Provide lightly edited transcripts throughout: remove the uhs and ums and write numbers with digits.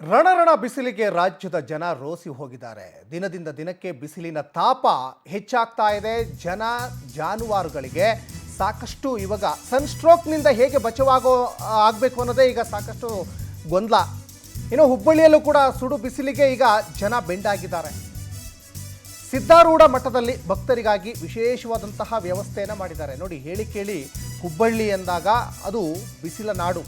ರಣರಣ ಬಿಸಿಲಿಗೆ ರಾಜ್ಯದ ಜನ ರೋಸಿ ಹೋಗಿದ್ದಾರೆ. ದಿನದಿಂದ ದಿನಕ್ಕೆ ಬಿಸಿಲಿನ ತಾಪ ಹೆಚ್ಚಾಗ್ತಾ ಇದೆ. ಜನ ಜಾನುವಾರುಗಳಿಗೆ ಸಾಕಷ್ಟು ಇವಾಗ ಸನ್ಸ್ಟ್ರೋಕ್ನಿಂದ ಹೇಗೆ ಆಗಬೇಕು ಅನ್ನೋದೇ ಈಗ ಸಾಕಷ್ಟು ಗೊಂದಲ. ಇನ್ನು ಹುಬ್ಬಳ್ಳಿಯಲ್ಲೂ ಕೂಡ ಸುಡು ಬಿಸಿಲಿಗೆ ಈಗ ಜನ ಬೆಂಡಾಗಿದ್ದಾರೆ. ಸಿದ್ಧಾರೂಢ ಮಠದಲ್ಲಿ ಭಕ್ತರಿಗಾಗಿ ವಿಶೇಷವಾದಂತಹ ವ್ಯವಸ್ಥೆಯನ್ನು ಮಾಡಿದ್ದಾರೆ. ನೋಡಿ, ಹೇಳಿ ಕೇಳಿ ಹುಬ್ಬಳ್ಳಿ ಎಂದಾಗ ಅದು ಬಿಸಿಲ ನಾಡು.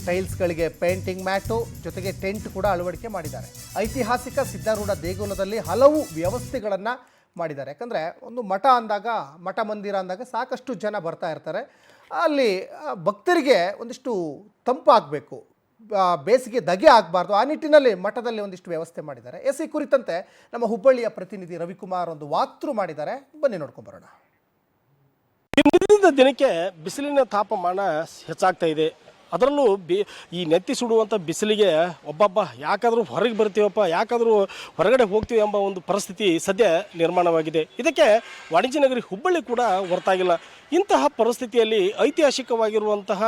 ಟೈಲ್ಸ್ಗಳಿಗೆ ಪೇಂಟಿಂಗ್ ಮ್ಯಾಟು ಜೊತೆಗೆ ಟೆಂಟ್ ಕೂಡ ಅಳವಡಿಕೆ ಮಾಡಿದ್ದಾರೆ. ಐತಿಹಾಸಿಕ ಸಿದ್ಧಾರೂಢ ದೇಗುಲದಲ್ಲಿ ಹಲವು ವ್ಯವಸ್ಥೆಗಳನ್ನು ಮಾಡಿದ್ದಾರೆ. ಯಾಕಂದರೆ ಒಂದು ಮಠ ಅಂದಾಗ, ಮಠ ಮಂದಿರ ಅಂದಾಗ ಸಾಕಷ್ಟು ಜನ ಬರ್ತಾ ಇರ್ತಾರೆ. ಅಲ್ಲಿ ಭಕ್ತರಿಗೆ ಒಂದಿಷ್ಟು ತಂಪಾಗಬೇಕು, ಬೇಸಿಗೆ ಧಗೆ ಆಗಬಾರ್ದು. ಆ ನಿಟ್ಟಿನಲ್ಲಿ ಮಠದಲ್ಲಿ ಒಂದಿಷ್ಟು ವ್ಯವಸ್ಥೆ ಮಾಡಿದ್ದಾರೆ. ಈ ಕುರಿತಂತೆ ನಮ್ಮ ಹುಬ್ಬಳ್ಳಿಯ ಪ್ರತಿನಿಧಿ ರವಿಕುಮಾರ್ ಒಂದು ವಾಕ್ಥ್ರೂ ಮಾಡಿದ್ದಾರೆ. ಬನ್ನಿ ನೋಡ್ಕೊಂಬರೋಣ. ದಿನದಿಂದ ದಿನಕ್ಕೆ ಬಿಸಿಲಿನ ತಾಪಮಾನ ಹೆಚ್ಚಾಗ್ತಾ ಇದೆ. ಅದರಲ್ಲೂ ಈ ನೆತ್ತಿ ಸುಡುವಂಥ ಬಿಸಿಲಿಗೆ ಒಬ್ಬೊಬ್ಬ ಯಾಕಾದರೂ ಹೊರಗೆ ಬರ್ತೀವಪ್ಪ, ಯಾಕಾದರೂ ಹೊರಗಡೆ ಹೋಗ್ತೀವಿ ಎಂಬ ಒಂದು ಪರಿಸ್ಥಿತಿ ಸದ್ಯ ನಿರ್ಮಾಣವಾಗಿದೆ. ಇದಕ್ಕೆ ವಾಣಿಜ್ಯ ನಗರಿ ಹುಬ್ಬಳ್ಳಿ ಕೂಡ ಹೊರತಾಗಿಲ್ಲ. ಇಂತಹ ಪರಿಸ್ಥಿತಿಯಲ್ಲಿ ಐತಿಹಾಸಿಕವಾಗಿರುವಂತಹ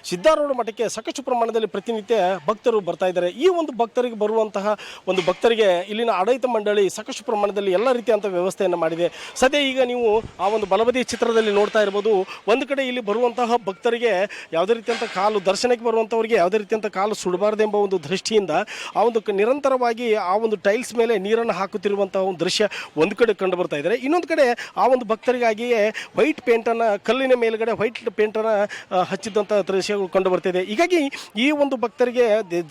ಸಿದ್ಧಾರೂಢ ಮಠಕ್ಕೆ ಸಾಕಷ್ಟು ಪ್ರಮಾಣದಲ್ಲಿ ಪ್ರತಿನಿತ್ಯ ಭಕ್ತರು ಬರ್ತಾ ಇದ್ದಾರೆ. ಈ ಒಂದು ಭಕ್ತರಿಗೆ ಬರುವಂತಹ ಒಂದು ಭಕ್ತರಿಗೆ ಇಲ್ಲಿನ ಆಡಳಿತ ಮಂಡಳಿ ಸಾಕಷ್ಟು ಪ್ರಮಾಣದಲ್ಲಿ ಎಲ್ಲ ರೀತಿಯಂಥ ವ್ಯವಸ್ಥೆಯನ್ನು ಮಾಡಿದೆ. ಸದ್ಯ ಈಗ ನೀವು ಆ ಒಂದು ಬಲಬದಿ ಚಿತ್ರದಲ್ಲಿ ನೋಡ್ತಾ ಇರ್ಬೋದು. ಒಂದು ಕಡೆ ಇಲ್ಲಿ ಬರುವಂತಹ ಭಕ್ತರಿಗೆ ಯಾವುದೇ ರೀತಿಯಂಥ ಕಾಲು ದರ್ಶನಕ್ಕೆ ಬರುವಂಥವ್ರಿಗೆ ಯಾವುದೇ ರೀತಿಯಂಥ ಕಾಲು ಸುಡಬಾರ್ದೆಂಬ ಒಂದು ದೃಷ್ಟಿಯಿಂದ ಆ ಒಂದು ನಿರಂತರವಾಗಿ ಆ ಒಂದು ಟೈಲ್ಸ್ ಮೇಲೆ ನೀರನ್ನು ಹಾಕುತ್ತಿರುವಂತಹ ಒಂದು ದೃಶ್ಯ ಒಂದು ಕಡೆ ಕಂಡು ಬರ್ತಾ ಇದ್ದಾರೆ. ಇನ್ನೊಂದು ಕಡೆ ಆ ಒಂದು ಭಕ್ತರಿಗಾಗಿಯೇ ವೈಟ್ ಪೇಂಟನ್ನು, ಕಲ್ಲಿನ ಮೇಲುಗಡೆ ವೈಟ್ ಪೇಂಟನ್ನು ಹಚ್ಚಿದಂಥ ದೃಶ್ಯಗಳು ಕಂಡು ಬರ್ತಿದೆ. ಹೀಗಾಗಿ ಈ ಒಂದು ಭಕ್ತರಿಗೆ,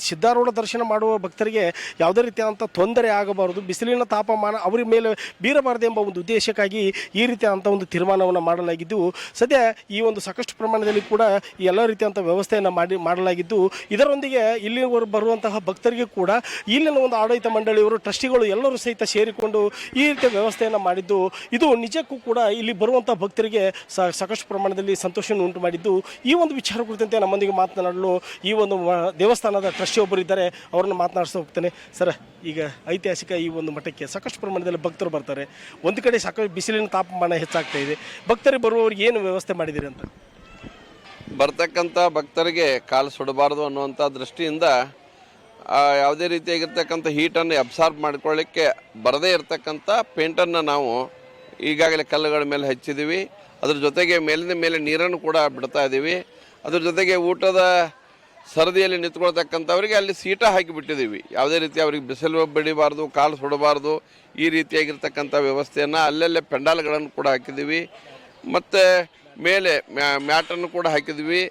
ಸಿದ್ಧಾರೂಢ ದರ್ಶನ ಮಾಡುವ ಭಕ್ತರಿಗೆ ಯಾವುದೇ ರೀತಿಯಾದಂಥ ತೊಂದರೆ ಆಗಬಾರದು, ಬಿಸಿಲಿನ ತಾಪಮಾನ ಅವರ ಮೇಲೆ ಬೀರಬಾರದು ಎಂಬ ಒಂದು ಉದ್ದೇಶಕ್ಕಾಗಿ ಈ ರೀತಿಯಾದಂಥ ಒಂದು ತೀರ್ಮಾನವನ್ನು ಮಾಡಲಾಗಿದ್ದು, ಸದ್ಯ ಈ ಒಂದು ಸಾಕಷ್ಟು ಪ್ರಮಾಣದಲ್ಲಿ ಕೂಡ ಈ ಎಲ್ಲ ರೀತಿಯಾದಂಥ ವ್ಯವಸ್ಥೆಯನ್ನು ಮಾಡಲಾಗಿದ್ದು, ಇದರೊಂದಿಗೆ ಇಲ್ಲಿ ಬರುವಂತಹ ಭಕ್ತರಿಗೆ ಕೂಡ ಇಲ್ಲಿನ ಒಂದು ಆಡಳಿತ ಮಂಡಳಿಯವರು, ಟ್ರಸ್ಟಿಗಳು ಎಲ್ಲರೂ ಸಹಿತ ಸೇರಿಕೊಂಡು ಈ ರೀತಿಯ ವ್ಯವಸ್ಥೆಯನ್ನು ಮಾಡಿದ್ದು, ಇದು ನಿಜಕ್ಕೂ ಕೂಡ ಇಲ್ಲಿ ಬರುವಂಥ ಭಕ್ತರಿಗೆ ಸಾಕಷ್ಟು ಪ್ರಮಾಣದಲ್ಲಿ ಸಂತೋಷವನ್ನು ಉಂಟು ಮಾಡಿದ್ದು. ಈ ಒಂದು ವಿಚಾರ ಕುರಿತಂತೆ ನಮ್ಮೊಂದಿಗೆ ಮಾತನಾಡಲು ಈ ಒಂದು ದೇವಸ್ಥಾನದ ಟ್ರಸ್ಟಿ ಒಬ್ಬರು ಇದ್ದಾರೆ. ಅವರನ್ನು ಮಾತನಾಡಿಸ್ತಾ ಹೋಗ್ತೇನೆ. ಸರ್, ಈಗ ಐತಿಹಾಸಿಕ ಈ ಒಂದು ಮಠಕ್ಕೆ ಸಾಕಷ್ಟು ಪ್ರಮಾಣದಲ್ಲಿ ಭಕ್ತರು ಬರ್ತಾರೆ. ಒಂದು ಕಡೆ ಸಾಕಷ್ಟು ಬಿಸಿಲಿನ ತಾಪಮಾನ ಹೆಚ್ಚಾಗ್ತಾ ಇದೆ. ಭಕ್ತರಿಗೆ ಬರುವವರಿಗೆ ಏನು ವ್ಯವಸ್ಥೆ ಮಾಡಿದ್ದೀರಿ ಅಂತ? ಬರ್ತಕ್ಕಂಥ ಭಕ್ತರಿಗೆ ಕಾಲು ಸುಡಬಾರ್ದು ಅನ್ನುವಂಥ ದೃಷ್ಟಿಯಿಂದ ಯಾವುದೇ ರೀತಿಯಾಗಿರ್ತಕ್ಕಂಥ ಹೀಟನ್ನು ಅಬ್ಸಾರ್ಬ್ ಮಾಡ್ಕೊಳ್ಳಿಕ್ಕೆ ಬರದೇ ಇರತಕ್ಕಂಥ ಪೇಂಟನ್ನು ನಾವು ಈಗಾಗಲೇ ಕಲ್ಲುಗಳ ಮೇಲೆ ಹಚ್ಚಿದ್ದೀವಿ. ಅದ್ರ ಜೊತೆಗೆ ಮೇಲಿನ ಮೇಲೆ ನೀರನ್ನು ಕೂಡ ಬಿಡ್ತಾ ಇದ್ದೀವಿ. ಅದ್ರ ಜೊತೆಗೆ ಊಟದ ಸರದಿಯಲ್ಲಿ ನಿಂತ್ಕೊಳ್ತಕ್ಕಂಥವ್ರಿಗೆ ಅಲ್ಲಿ ಸೀಟ ಹಾಕಿಬಿಟ್ಟಿದ್ದೀವಿ. ಯಾವುದೇ ರೀತಿ ಅವ್ರಿಗೆ ಬಿಸಿಲು ಬಡಿಬಾರ್ದು, ಕಾಲು ಸುಡಬಾರ್ದು, ಈ ರೀತಿಯಾಗಿರ್ತಕ್ಕಂಥ ವ್ಯವಸ್ಥೆಯನ್ನು ಅಲ್ಲಲ್ಲೇ ಪೆಂಡಾಲ್ಗಳನ್ನು ಕೂಡ ಹಾಕಿದ್ದೀವಿ. ಮತ್ತು ಮೇಲೆ ಮ್ಯಾಟನ್ನು ಕೂಡ ಹಾಕಿದ್ವಿ.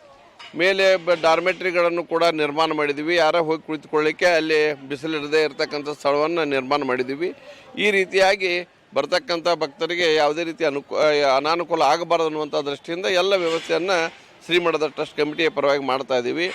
ಮೇಲೆ ಡಾರ್ಮೆಟ್ರಿಗಳನ್ನು ಕೂಡ ನಿರ್ಮಾಣ ಮಾಡಿದ್ದೀವಿ. ಯಾರೋ ಹೋಗಿ ಕುಳಿತುಕೊಳ್ಳಿಕ್ಕೆ ಅಲ್ಲಿ ಬಿಸಿಲಿರದೇ ಇರತಕ್ಕಂಥ ಸ್ಥಳವನ್ನು ನಿರ್ಮಾಣ ಮಾಡಿದ್ದೀವಿ. ಈ ರೀತಿಯಾಗಿ ಬರ್ತಕ್ಕಂಥ ಭಕ್ತರಿಗೆ ಯಾವುದೇ ರೀತಿ ಅನಾನುಕೂಲ ಆಗಬಾರದು ಅನ್ನುವಂಥ ದೃಷ್ಟಿಯಿಂದ ಎಲ್ಲ ವ್ಯವಸ್ಥೆಯನ್ನು ಶ್ರೀಮಠದ ಟ್ರಸ್ಟ್ ಕಮಿಟಿಯ ಪರವಾಗಿ ಮಾಡ್ತಾ ಇದ್ದೀವಿ.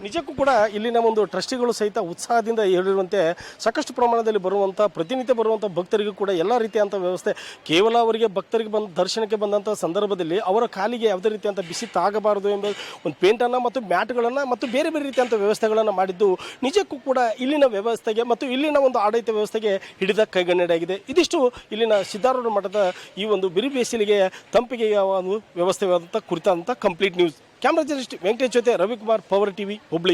ನಿಜಕ್ಕೂ ಕೂಡ ಇಲ್ಲಿನ ಒಂದು ಟ್ರಸ್ಟಿಗಳು ಸಹಿತ ಉತ್ಸಾಹದಿಂದ ಹೇಳಿರುವಂತೆ ಸಾಕಷ್ಟು ಪ್ರಮಾಣದಲ್ಲಿ ಬರುವಂಥ, ಪ್ರತಿನಿತ್ಯ ಬರುವಂಥ ಭಕ್ತರಿಗೂ ಕೂಡ ಎಲ್ಲ ರೀತಿಯಂಥ ವ್ಯವಸ್ಥೆ, ಕೇವಲ ಅವರಿಗೆ ಭಕ್ತರಿಗೆ ದರ್ಶನಕ್ಕೆ ಬಂದಂಥ ಸಂದರ್ಭದಲ್ಲಿ ಅವರ ಕಾಲಿಗೆ ಯಾವುದೇ ರೀತಿಯಂಥ ಬಿಸಿ ತಾಗಬಾರದು ಎಂಬ ಒಂದು ಪೇಂಟನ್ನು ಮತ್ತು ಮ್ಯಾಟ್ಗಳನ್ನು ಮತ್ತು ಬೇರೆ ಬೇರೆ ರೀತಿಯಂಥ ವ್ಯವಸ್ಥೆಗಳನ್ನು ಮಾಡಿದ್ದು ನಿಜಕ್ಕೂ ಕೂಡ ಇಲ್ಲಿನ ವ್ಯವಸ್ಥೆಗೆ ಮತ್ತು ಇಲ್ಲಿನ ಒಂದು ಆಡಳಿತ ವ್ಯವಸ್ಥೆಗೆ ಹಿಡಿದ ಕೈಗನ್ನಡಿಯಾಗಿದೆ. ಇದಿಷ್ಟು ಇಲ್ಲಿನ ಸಿದ್ಧಾರೂಢ ಮಠದ ಈ ಒಂದು ಬಿರು ಬೇಸಿಗೆ ತಂಪಿಗೆ ಒಂದು ವ್ಯವಸ್ಥೆಯಾದಂಥ ಕುರಿತಾದಂಥ complete news. Camera journalist Venkatesh ಜೊತೆ ರವಿಕುಮಾರ್, ಪವರ್ ಟಿವಿ, ಹುಬ್ಳಿ.